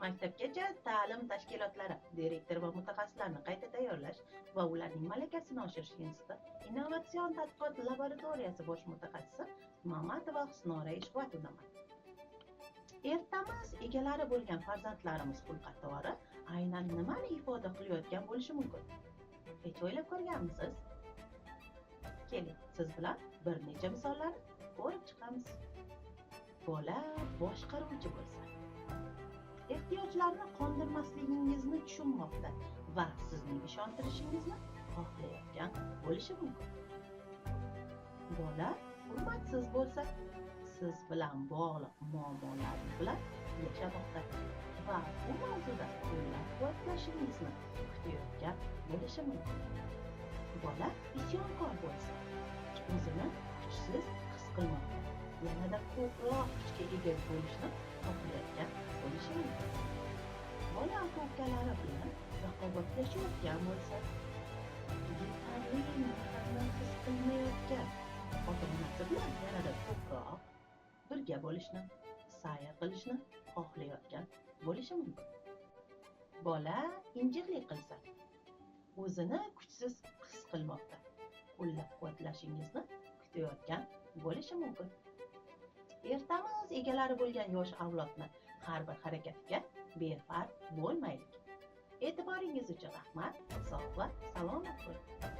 Maktabgacha ta'lim tashkilotlari direktor va mutaxassislarni qayta tayyorlash va ularning malakasini oshirish instituti innovatsion tadqiqot laboratoriyasi bosh mutaxassisi Mamatova Husnora Ishqotovaman. Ertamiz egalari bo'lgan farzandlarimiz xulq-atvori aynan nimani ifoda qilayotgan bo'lishi mumkin? Hech o'ylab ko'rganmisiz? Keling, siz bilan bir necha misollarni ko'rib chiqamiz. Bola boshqaruvchi bo'lsa, ehtiyojlarni qondirmasligingizni tushunmoqda va sizning ishontirishingizni xohlayotgan bo'lishi mumkin. Bola hurmatsiz bo'lsa, siz bilan bog'liq muammolar bilan yashamoqda va bu mavzuda qo'llab-quvvatlashingizni kutayotgan bo'lishi mumkin. Bola isyonkor bo'lsa, o'zini kuchsiz his qilmoqda, yanada ko'proq kuchga ega bo'lishni xohlayotgan bo'lishi mumkin. Bola aka-ukalari bilan raqobatlashayotgan bo'lsa, yetarli mehrni his qilmayotgan, ota-onasi bilan yanada ko'proq birga bo'lishni, sayr qilishni xohlayotgan bo'lishi mumkin. Bola injiqlik qilsa, o'zini kuchsiz his qilmoqda, qo'llab-quvvatlashingizni kutayotgan bo'lishi mumkin. Ertamiz egalari bo'lgan yosh avlodni har bir harakatiga befarq bo'lmaylik. E'tiboringiz uchun rahmat. Sog' va salomat bo'ling.